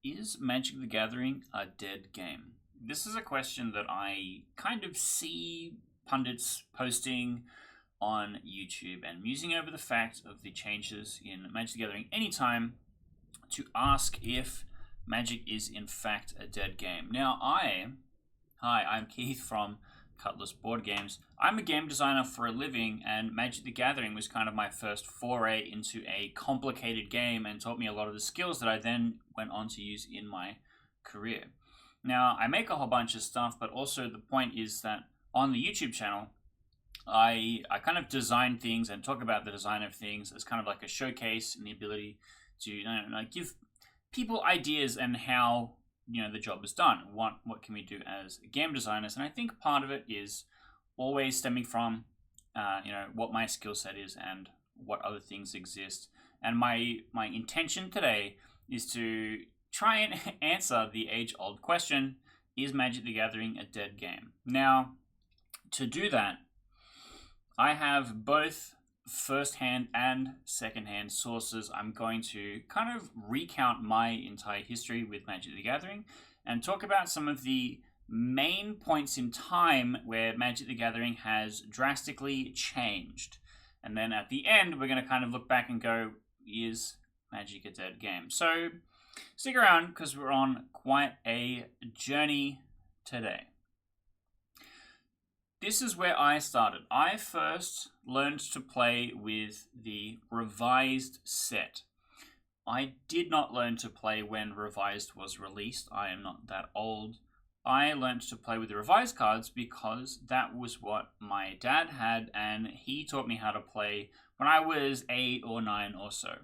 Is Magic the Gathering a dead game? This is a question that I kind of see pundits posting on YouTube and musing over the fact of the changes in Magic the Gathering anytime to ask if Magic is in fact a dead game. Now, I'm Keith from Cutlass Board Games. I'm a game designer for a living, and Magic the Gathering was kind of my first foray into a complicated game and taught me a lot of the skills that I then went on to use in my career. Now, I make a whole bunch of stuff, but also the point is that on the YouTube channel, I kind of design things and talk about the design of things as kind of like a showcase and the ability to give people ideas and how the job is done. What can we do as game designers? And I think part of it is always stemming from what my skill set is and what other things exist. And my intention today is to try and answer the age-old question: is Magic the Gathering a dead game? Now, to do that, I have both first-hand and second-hand sources. I'm going to kind of recount my entire history with Magic the Gathering and talk about some of the main points in time where Magic the Gathering has drastically changed. And then at the end, we're going to kind of look back and go, is Magic a dead game? So stick around because we're on quite a journey today. This is where I started. I first learned to play with the Revised set. I did not learn to play when Revised was released. I am not that old. I learned to play with the Revised cards because that was what my dad had, and he taught me how to play when I was 8 or 9 or so.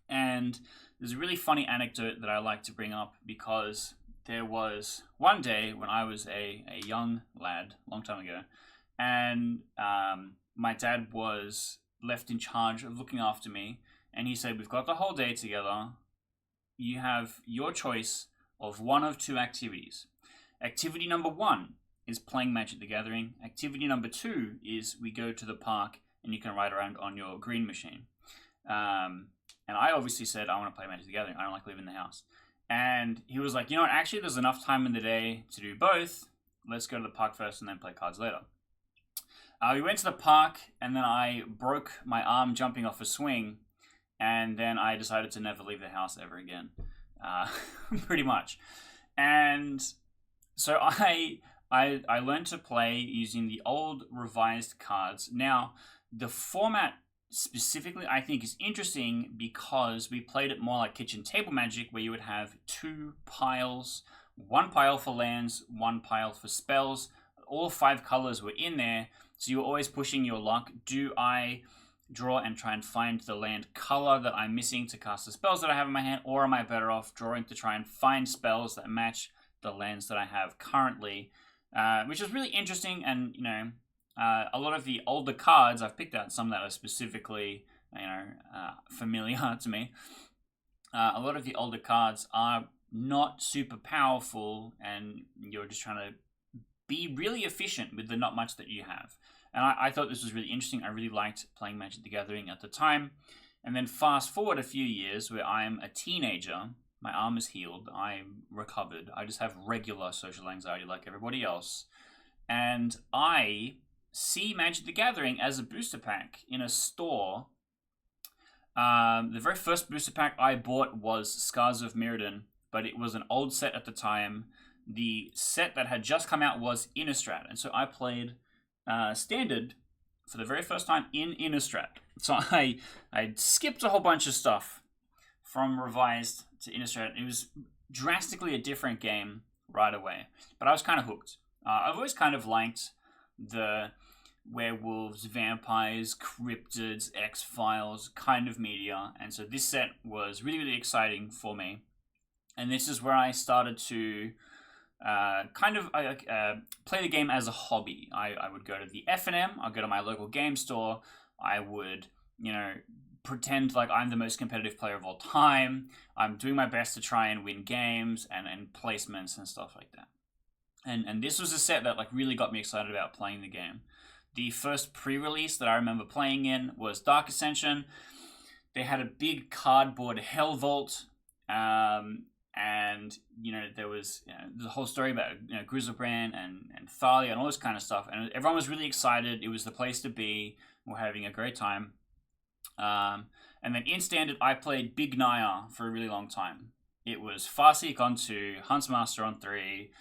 And there's a really funny anecdote that I like to bring up because there was one day when I was a young lad, long time ago, and my dad was left in charge of looking after me, and he said, we've got the whole day together. You have your choice of one of two activities. Activity number 1 is playing Magic the Gathering. Activity number 2 is we go to the park and you can ride around on your green machine. And I obviously said, I want to play Magic the Gathering. I don't like leaving the house. And he was like, actually there's enough time in the day to do both. Let's go to the park first and then play cards later. We went to the park, and then I broke my arm jumping off a swing, and then I decided to never leave the house ever again. Pretty much. And so I learned to play using the old Revised cards. Now, the format specifically, I think, is interesting because we played it more like kitchen table Magic, where you would have 2 piles, 1 pile for lands, 1 pile for spells. All 5 colors were in there, so you were always pushing your luck. Do I draw and try and find the land color that I'm missing to cast the spells that I have in my hand, or am I better off drawing to try and find spells that match the lands that I have currently? Which is really interesting, and a lot of the older cards, I've picked out some that are specifically, familiar to me. A lot of the older cards are not super powerful, and you're just trying to be really efficient with the not much that you have. And I thought this was really interesting. I really liked playing Magic the Gathering at the time. And then fast forward a few years where I'm a teenager. My arm is healed. I'm recovered. I just have regular social anxiety like everybody else. And I see Magic the Gathering as a booster pack in a store. The very first booster pack I bought was Scars of Mirrodin, but it was an old set at the time. The set that had just come out was Innistrad, and so I played Standard for the very first time in Innistrad. So I skipped a whole bunch of stuff from Revised to Innistrad. It was drastically a different game right away, but I was kind of hooked. I've always kind of liked the werewolves, vampires, cryptids, X-Files kind of media, and so this set was really, really exciting for me. And this is where I started to play the game as a hobby. I would go to the F&M, I'd go to my local game store, I would, pretend like I'm the most competitive player of all time. I'm doing my best to try and win games and placements and stuff like that. And this was a set that really got me excited about playing the game. The first pre-release that I remember playing in was Dark Ascension. They had a big cardboard Hell Vault, and there was the whole story about Griselbrand and Thalia and all this kind of stuff, and everyone was really excited. It was the place to be. We're having a great time. And then in Standard, I played Big Naya for a really long time. It was Farseek on 2, Huntsmaster on 3,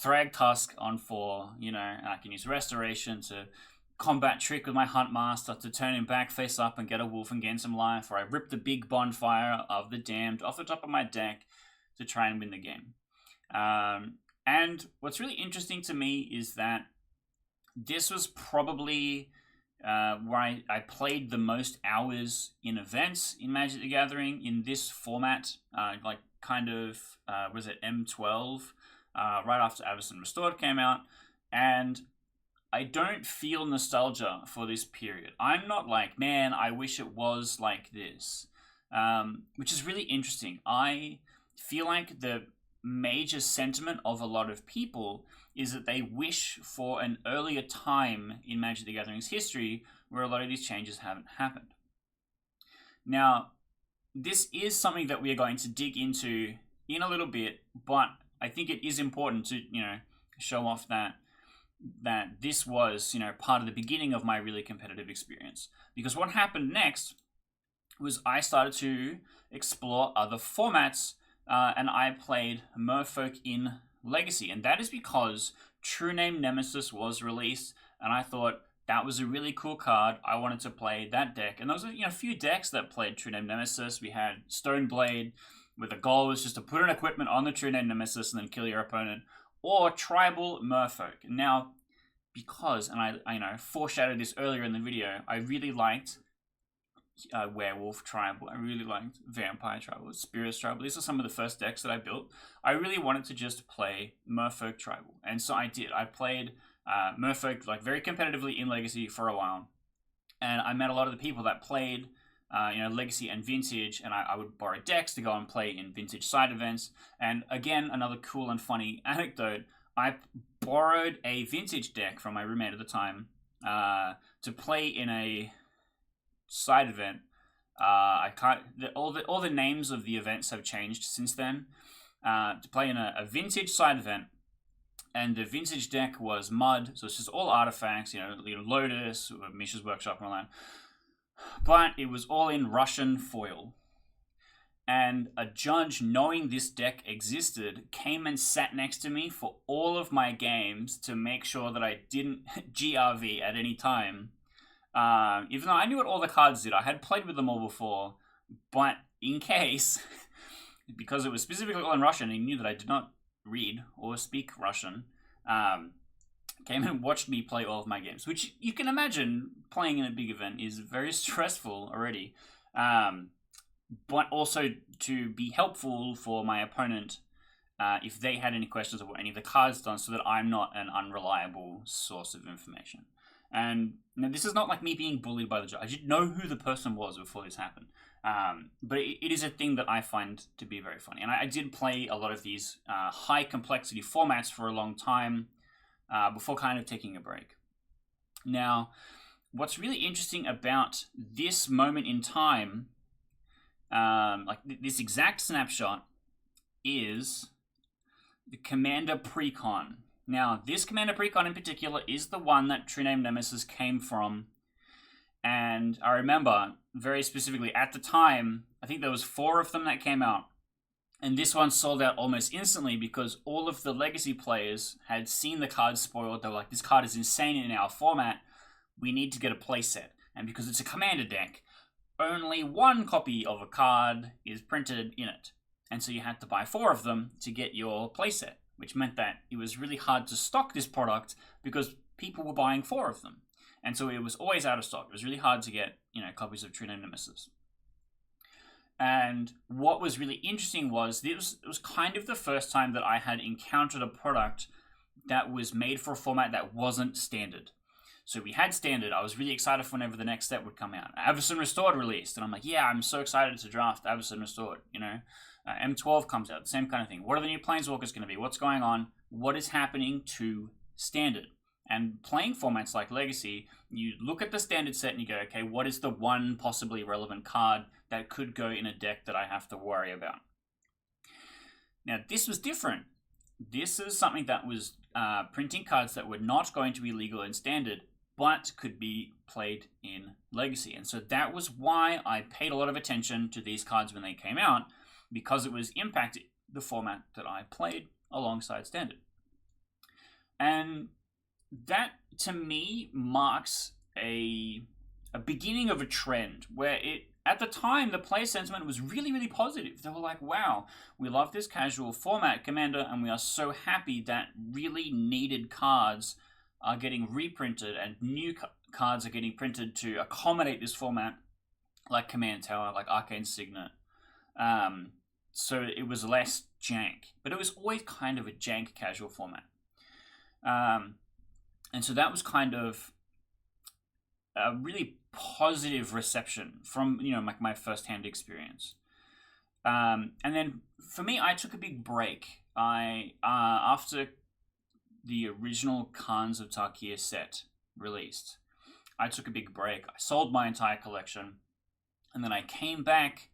Thragtusk on 4, and I can use Restoration to combat Trick with my Huntmaster to turn him back face up and get a wolf and gain some life, or I rip the big bonfire of the Damned off the top of my deck to try and win the game. And what's really interesting to me is that this was probably where I played the most hours in events in Magic the Gathering in this format, was it M12, right after Avacyn Restored came out, and I don't feel nostalgia for this period. I'm not like, man, I wish it was like this, which is really interesting. I feel like the major sentiment of a lot of people is that they wish for an earlier time in Magic the Gathering's history where a lot of these changes haven't happened. Now, this is something that we are going to dig into in a little bit, but I think it is important to, show off that this was, part of the beginning of my really competitive experience. Because what happened next was I started to explore other formats, and I played Merfolk in Legacy, and that is because True Name Nemesis was released, and I thought that was a really cool card. I wanted to play that deck, and there was a few decks that played True Name Nemesis. We had Stoneblade, where the goal was just to put an equipment on the True Name Nemesis and then kill your opponent, or Tribal Merfolk. Now, because, and I foreshadowed this earlier in the video, I really liked Werewolf Tribal, I really liked Vampire Tribal, Spirits Tribal. These are some of the first decks that I built. I really wanted to just play Merfolk Tribal, and so I did. I played Merfolk very competitively in Legacy for a while, and I met a lot of the people that played Legacy and Vintage, and I would borrow decks to go and play in Vintage side events. And again, another cool and funny anecdote, I borrowed a Vintage deck from my roommate at the time to play in a side event. All the names of the events have changed since then. To play in a Vintage side event, and the Vintage deck was Mud, so it's just all artifacts, Lotus, Mishra's Workshop, and all that. But it was all in Russian foil. And a judge, knowing this deck existed, came and sat next to me for all of my games to make sure that I didn't GRV at any time. Even though I knew what all the cards did, I had played with them all before, but in case, because it was specifically all in Russian, he knew that I did not read or speak Russian, came and watched me play all of my games, which you can imagine playing in a big event is very stressful already, but also to be helpful for my opponent if they had any questions of what any of the cards done, so that I'm not an unreliable source of information. And this is not like me being bullied by the judge. I didn't know who the person was before this happened. But it is a thing that I find to be very funny. And I did play a lot of these high complexity formats for a long time before kind of taking a break. Now, what's really interesting about this moment in time, this exact snapshot, is the Commander Precon. Now, this Commander Precon in particular is the one that True Name Nemesis came from. And I remember very specifically at the time, I think there was 4 of them that came out. And this one sold out almost instantly because all of the Legacy players had seen the card spoiled. They were like, this card is insane in our format. We need to get a playset. And because it's a Commander deck, only 1 copy of a card is printed in it. And so you had to buy 4 of them to get your playset, which meant that it was really hard to stock this product because people were buying 4 of them. And so it was always out of stock. It was really hard to get, copies of True Name Nemesis. And what was really interesting was it was kind of the first time that I had encountered a product that was made for a format that wasn't standard. So we had standard. I was really excited for whenever the next set would come out. Avacyn Restored released, and I'm like, yeah, I'm so excited to draft Avacyn Restored. M12 comes out, same kind of thing. What are the new Planeswalkers going to be? What's going on? What is happening to standard? And playing formats like Legacy, you look at the standard set and you go, okay, what is the one possibly relevant card that could go in a deck that I have to worry about? Now, this was different. This is something that was printing cards that were not going to be legal in Standard, but could be played in Legacy. And so that was why I paid a lot of attention to these cards when they came out, because it was impacting the format that I played alongside Standard. And that, to me, marks a beginning of a trend where at the time, the player sentiment was really, really positive. They were like, wow, we love this casual format, Commander, and we are so happy that really needed cards are getting reprinted and new cards are getting printed to accommodate this format, like Command Tower, like Arcane Signet. So it was less jank, but it was always kind of a jank casual format. And so that was kind of a really positive reception from, my first-hand experience. And then for me, I took a big break. After the original Khans of Tarkir set released, I took a big break. I sold my entire collection, and then I came back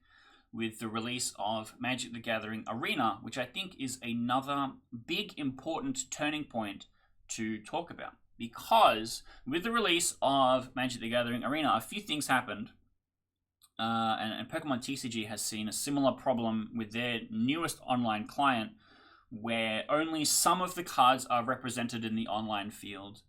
with the release of Magic the Gathering Arena, which I think is another big, important turning point to talk about. Because with the release of Magic the Gathering Arena, a few things happened. And Pokemon TCG has seen a similar problem with their newest online client, where only some of the cards are represented in the online field.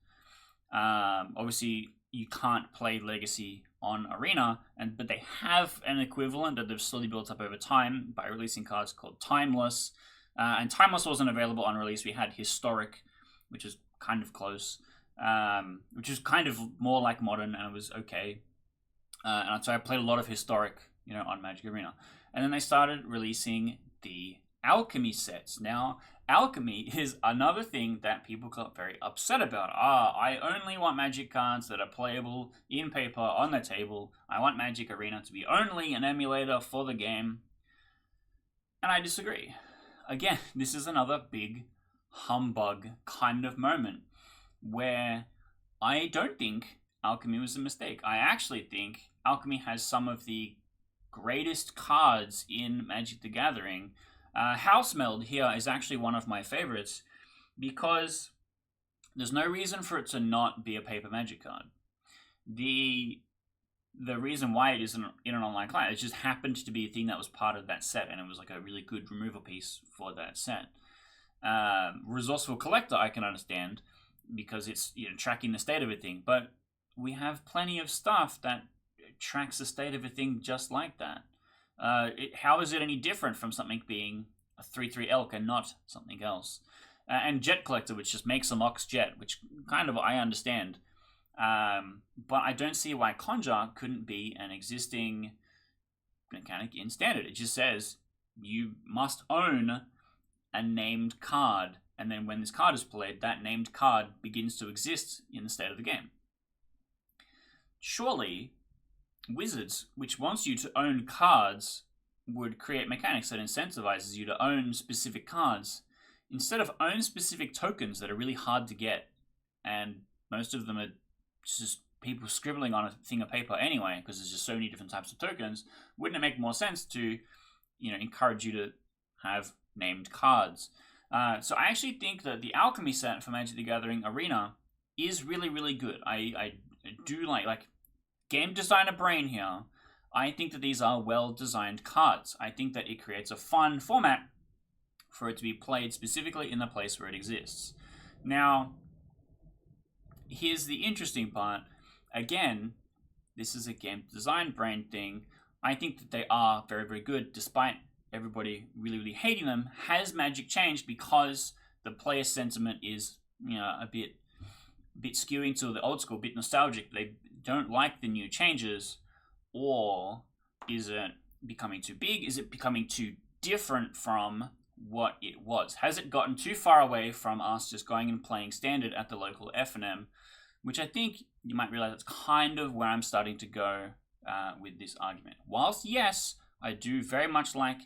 Obviously, you can't play Legacy on Arena, but they have an equivalent that they've slowly built up over time by releasing cards called Timeless. And Timeless wasn't available on release. We had Historic, which is kind of close, which is kind of more like Modern, and it was okay. And so I played a lot of Historic, on Magic Arena. And then they started releasing the Alchemy sets. Now, Alchemy is another thing that people got very upset about. I only want Magic cards that are playable in paper on the table. I want Magic Arena to be only an emulator for the game. And I disagree. Again, this is another big humbug kind of moment where I don't think Alchemy was a mistake. I actually think Alchemy has some of the greatest cards in Magic the Gathering. Housemeld here is actually one of my favorites because there's no reason for it to not be a paper Magic card. The reason why it isn't in an online client, it just happened to be a thing that was part of that set, and it was like a really good removal piece for that set. Resourceful Collector I can understand because it's tracking the state of a thing, but we have plenty of stuff that tracks the state of a thing just like that. How is it any different from something being a 3/3 elk and not something else? And Jet Collector, which just makes a Mox Jet, which kind of I understand. But I don't see why Conjure couldn't be an existing mechanic in Standard. It just says you must own a named card, and then when this card is played, that named card begins to exist in the state of the game. Surely, Wizards, which wants you to own cards, would create mechanics that incentivizes you to own specific cards, instead of own specific tokens that are really hard to get, and most of them are just people scribbling on a thing of paper anyway, because there's just so many different types of tokens. Wouldn't it make more sense to, encourage you to have named cards? So I actually think that the Alchemy set for Magic the Gathering Arena is really, really good. I do like game designer brain here. I think that these are well-designed cards. I think that it creates a fun format for it to be played specifically in the place where it exists. Now, here's the interesting part. Again, this is a game design brain thing. I think that they are very, very good, despite everybody really, really hating them. Has Magic changed because the player sentiment is, a bit skewing to the old school, a bit nostalgic? They don't like the new changes, or is it becoming too big? Is it becoming too different from what it was? Has it gotten too far away from us just going and playing Standard at the local F&M? Which I think you might realize that's kind of where I'm starting to go with this argument. Whilst, yes, I do very much like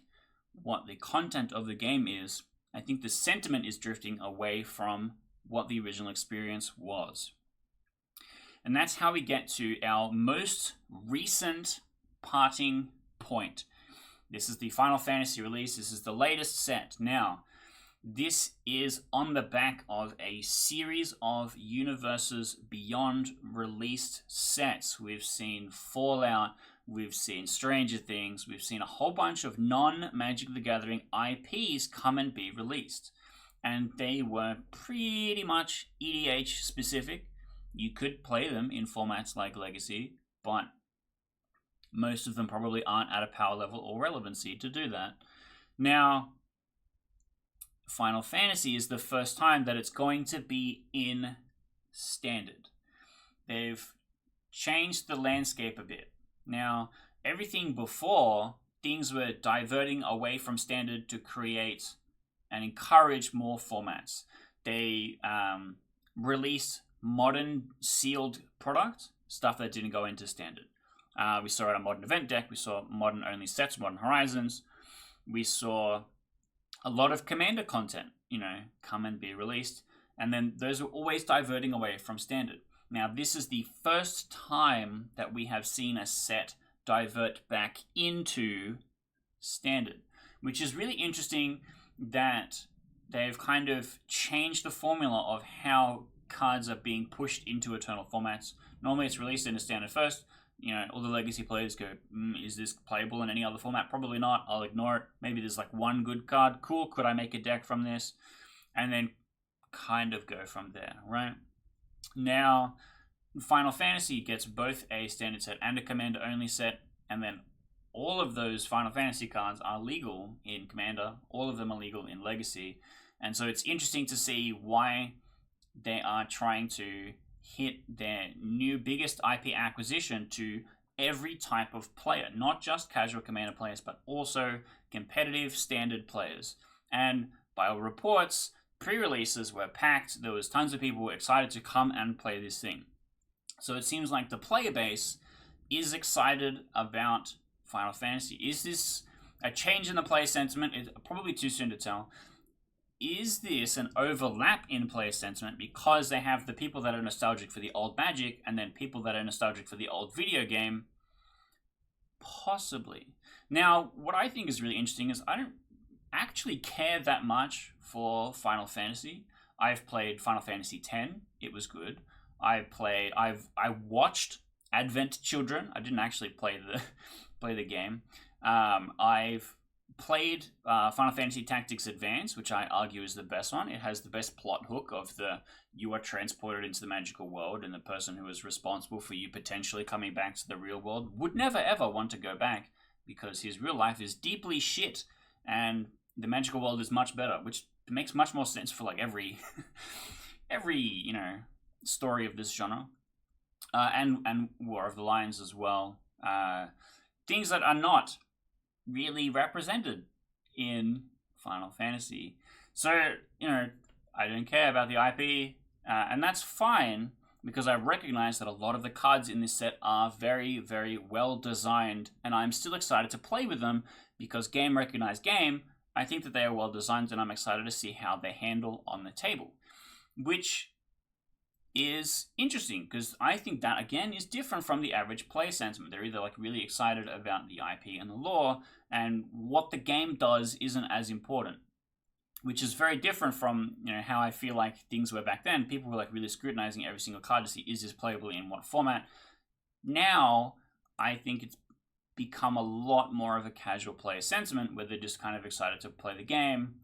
what the content of the game is, I think the sentiment is drifting away from what the original experience was. And that's how we get to our most recent parting point. This is the Final Fantasy release. This is the latest set. Now, this is on the back of a series of Universes Beyond released sets. We've seen Fallout, we've seen Stranger Things, we've seen a whole bunch of non-Magic the Gathering IPs come and be released. And they were pretty much EDH specific. You could play them in formats like Legacy, but most of them probably aren't at a power level or relevancy to do that. Now, Final Fantasy is the first time that it's going to be in Standard. They've changed the landscape a bit. Now, everything before, things were diverting away from Standard to create and encourage more formats. They released modern sealed product, stuff that didn't go into Standard. We saw it on Modern Event Deck, we saw modern only sets, Modern Horizons. We saw a lot of Commander content, come and be released. And then those are always diverting away from Standard. Now, this is the first time that we have seen a set divert back into Standard, which is really interesting that they've kind of changed the formula of how cards are being pushed into Eternal formats. Normally it's released in a Standard first. All the Legacy players go, is this playable in any other format? Probably not. I'll ignore it. Maybe there's like one good card. Cool, could I make a deck from this? And then kind of go from there, right? Now, Final Fantasy gets both a Standard set and a Commander-only set, and then all of those Final Fantasy cards are legal in Commander. All of them are legal in Legacy. And so it's interesting to see why they are trying to hit their new biggest IP acquisition to every type of player, not just casual Commander players, but also competitive Standard players. And by all reports, pre-releases were packed. There was tons of people excited to come and play this thing. So it seems like the player base is excited about Final Fantasy. Is this a change in the player sentiment? It's probably too soon to tell. Is this an overlap in player sentiment because they have the people that are nostalgic for the old Magic and then people that are nostalgic for the old video game? Possibly. Now, what I think is really interesting is I don't actually care that much for Final Fantasy. I've played Final Fantasy X. It was good. I watched Advent Children. I didn't actually play the game. I've played Final Fantasy Tactics Advance, which I argue is the best one. It has the best plot hook of you are transported into the magical world, and the person who is responsible for you potentially coming back to the real world would never ever want to go back because his real life is deeply shit and the magical world is much better, which makes much more sense for like every story of this genre. And War of the Lions as well. Things that are not really represented in Final Fantasy. So, I don't care about the IP, and that's fine because I recognize that a lot of the cards in this set are very, very well designed, and I'm still excited to play with them because game recognized game, I think that they are well designed, and I'm excited to see how they handle on the table, which is interesting because I think that again is different from the average player sentiment. They're either like really excited about the IP and the lore, and what the game does isn't as important, which is very different from how I feel like things were back then. People were like really scrutinizing every single card to see is this playable in what format. Now I think it's become a lot more of a casual player sentiment where they're just kind of excited to play the game,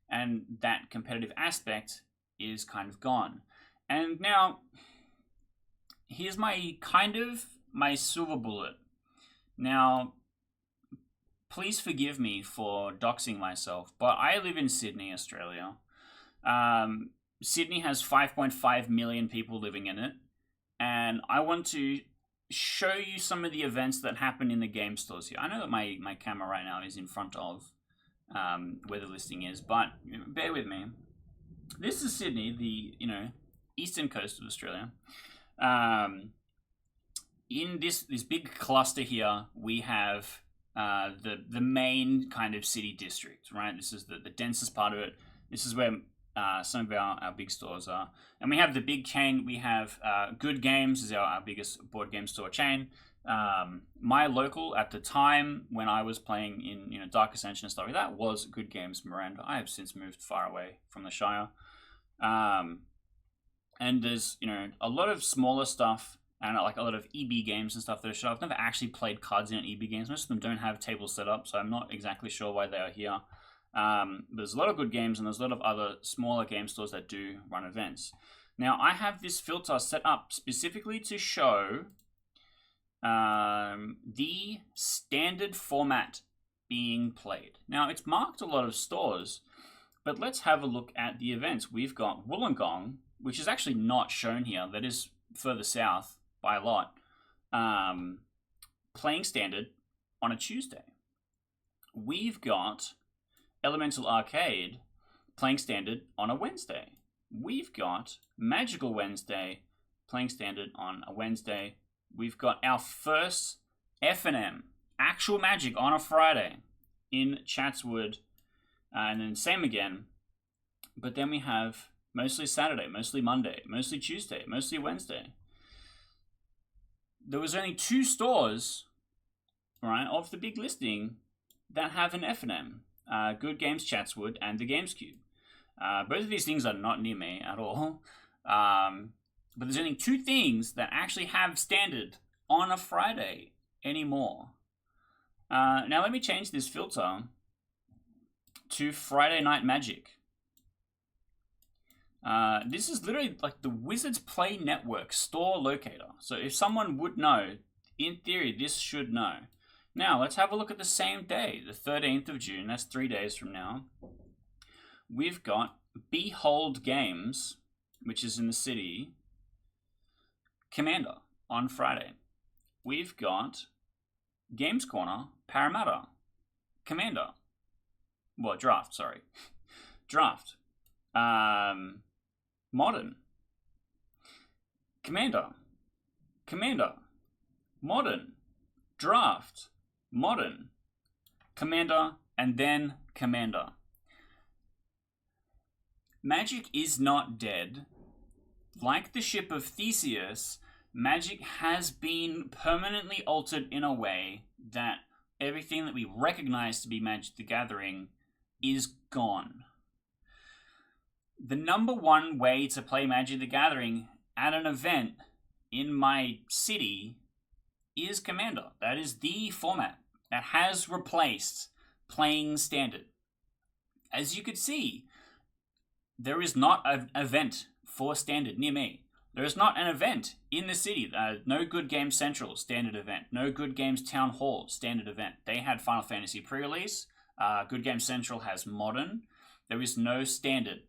and that competitive aspect is kind of gone. And now, here's my silver bullet. Now, please forgive me for doxing myself, but I live in Sydney, Australia. Sydney has 5.5 million people living in it, and I want to show you some of the events that happen in the game stores here. I know that my camera right now is in front of where the listing is, but bear with me. This is Sydney, the eastern coast of Australia. In this big cluster here, we have the main kind of city district, right? This is the densest part of it. This is where some of our big stores are. And we have the big chain. We have Good Games is our biggest board game store chain. My local at the time when I was playing in Dark Ascension and stuff like that was Good Games Miranda. I have since moved far away from the Shire, and there's a lot of smaller stuff and like a lot of EB games and stuff that are shown. I've never actually played cards in EB games. Most of them don't have tables set up, so I'm not exactly sure why they are here. There's a lot of good games and there's a lot of other smaller game stores that do run events. Now I have this filter set up specifically to show the standard format being played. Now it's marked a lot of stores, but let's have a look at the events. We've got Wollongong, which is actually not shown here. That is further south by a lot. Playing standard on a Tuesday. We've got Elemental Arcade playing standard on a Wednesday. We've got Magical Wednesday playing standard on a Wednesday. We've got our first F&M, actual Magic, on a Friday in Chatswood, and then same again. But then we have mostly Saturday, mostly Monday, mostly Tuesday, mostly Wednesday. There was only 2 stores, right, of the big listing that have an F&M. Good Games Chatswood and the Games Cube. Both of these things are not near me at all. But there's only 2 things that actually have standard on a Friday anymore. Now let me change this filter to Friday Night Magic. This is literally like the Wizards Play Network store locator. So if someone would know, in theory, this should know. Now let's have a look at the same day, the 13th of June. That's 3 days from now. We've got Behold Games, which is in the city, Commander on Friday. We've got Games Corner, Parramatta, Commander. Well, Draft, sorry. Draft. Modern. Commander. Commander. Modern. Draft. Modern. Commander, and then Commander. Magic is not dead. Like the ship of Theseus, Magic has been permanently altered in a way that everything that we recognize to be Magic the Gathering is gone. The number one way to play Magic the Gathering at an event in my city is Commander. That is the format that has replaced playing Standard. As you could see, there is not an event for Standard near me. There is not an event in the city. No Good Games Central Standard event. No Good Games Town Hall Standard event. They had Final Fantasy pre-release. Good Games Central has Modern. There is no Standard.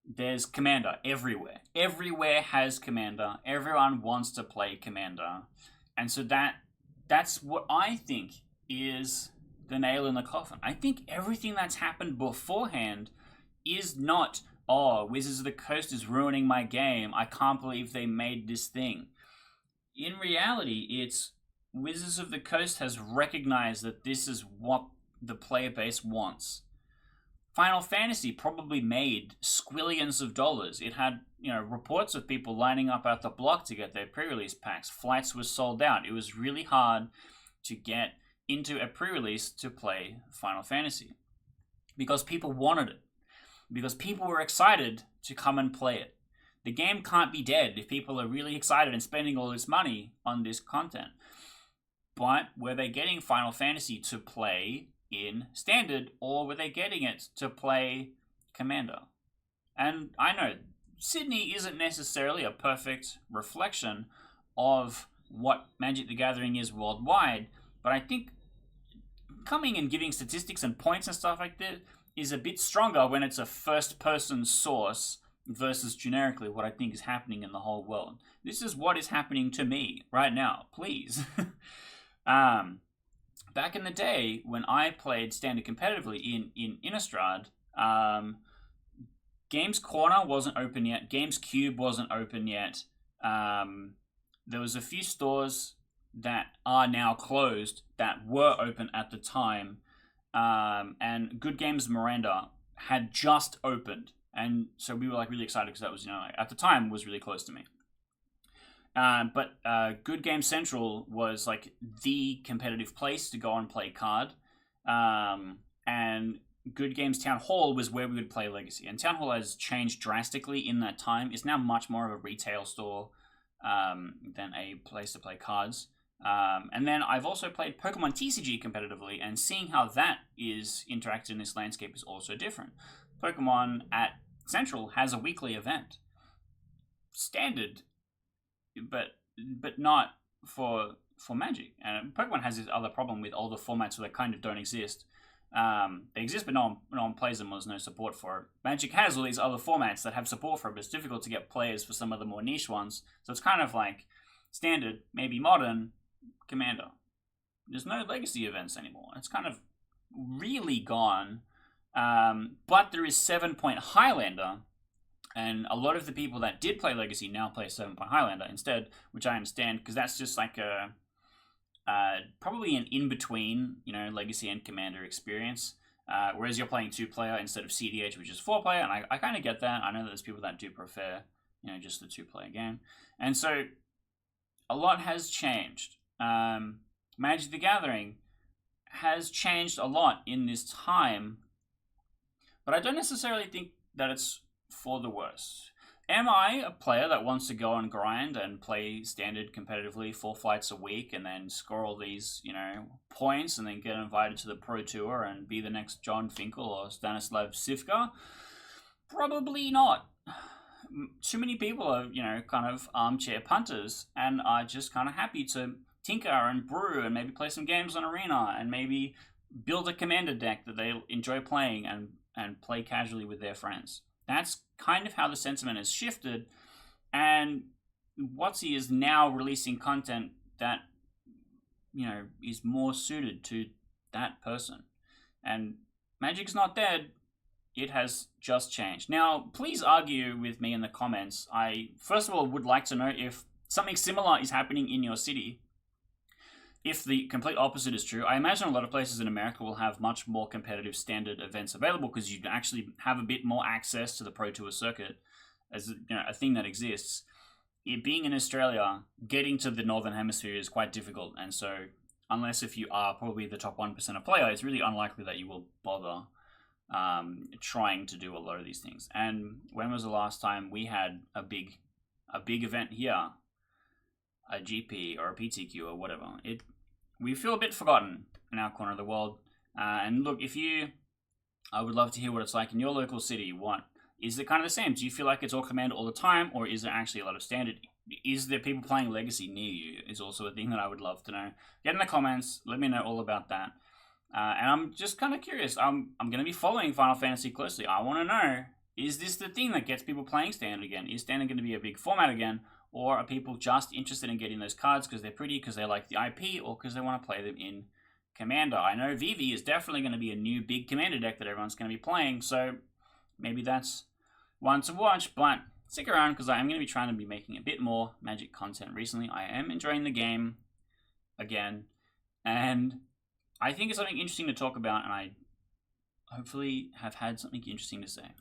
There's Commander everywhere. Everywhere has Commander. Everyone wants to play Commander. And so that's what I think is the nail in the coffin. I think everything that's happened beforehand is not, oh, Wizards of the Coast is ruining my game. I can't believe they made this thing. In reality, it's Wizards of the Coast has recognized that this is what the player base wants. Final Fantasy probably made squillions of dollars. It had, reports of people lining up at the block to get their pre-release packs. Flights were sold out. It was really hard to get into a pre-release to play Final Fantasy because people wanted it. Because people were excited to come and play it. The game can't be dead if people are really excited and spending all this money on this content. But were they getting Final Fantasy to play in Standard, or were they getting it to play Commander? And I know Sydney isn't necessarily a perfect reflection of what Magic the Gathering is worldwide, but I think coming and giving statistics and points and stuff like that is a bit stronger when it's a first-person source versus generically what I think is happening in the whole world. This is what is happening to me right now, please. Back in the day, when I played Standard competitively in Innistrad, Games Corner wasn't open yet. Games Cube wasn't open yet. There was a few stores that are now closed that were open at the time. And Good Games Miranda had just opened, and so we were really excited because that was at the time was really close to me. But Good Game Central was like the competitive place to go and play card. And Good Games Town Hall was where we would play Legacy. And Town Hall has changed drastically in that time. It's now much more of a retail store than a place to play cards. And then I've also played Pokemon TCG competitively, and seeing how that is interacted in this landscape is also different. Pokemon at Central has a weekly event. Standard, but not for Magic. And Pokemon has this other problem with all the formats where they kind of don't exist. They exist, but no one plays them. There's no support for it. Magic has all these other formats that have support for it, but it's difficult to get players for some of the more niche ones. So it's kind of like Standard, maybe Modern, Commander. There's no Legacy events anymore. It's kind of really gone. But there is 7 Point Highlander, and a lot of the people that did play Legacy now play 7 Point Highlander instead, which I understand, because that's just like a probably an in-between, Legacy and Commander experience. Whereas you're playing 2-player instead of CDH, which is 4-player, and I kind of get that. I know that there's people that do prefer, just the 2-player game. And so a lot has changed. Magic the Gathering has changed a lot in this time, but I don't necessarily think that it's for the worse. Am I a player that wants to go and grind and play Standard competitively 4 fights a week and then score all these, points and then get invited to the Pro Tour and be the next John Finkel or Stanislav Sivka? Probably not. Too many people are, kind of armchair punters and are just kind of happy to tinker and brew and maybe play some games on Arena and maybe build a Commander deck that they enjoy playing and play casually with their friends. That's kind of how the sentiment has shifted, and WotC is now releasing content that, is more suited to that person. And Magic's not dead, it has just changed. Now, please argue with me in the comments. I, first of all, would like to know if something similar is happening in your city. If the complete opposite is true, I imagine a lot of places in America will have much more competitive Standard events available because you actually have a bit more access to the Pro Tour circuit as a thing that exists. It being in Australia, getting to the Northern Hemisphere is quite difficult, and so unless if you are probably the top 1% of player, it's really unlikely that you will bother trying to do a lot of these things. And when was the last time we had a big event here? A GP or a PTQ or whatever. We feel a bit forgotten in our corner of the world. And look, I would love to hear what it's like in your local city. What is it kind of the same? Do you feel like it's all Commander all the time, or is there actually a lot of Standard? Is there people playing Legacy near you? Is also a thing that I would love to know. Get in the comments. Let me know all about that. And I'm just kind of curious. I'm going to be following Final Fantasy closely. I want to know, is this the thing that gets people playing Standard again? Is Standard going to be a big format again? Or are people just interested in getting those cards because they're pretty, because they like the IP, or because they want to play them in Commander? I know Vivi is definitely going to be a new big Commander deck that everyone's going to be playing, so maybe that's one to watch, but stick around because I am going to be trying to be making a bit more Magic content recently. I am enjoying the game again, and I think it's something interesting to talk about, and I hopefully have had something interesting to say.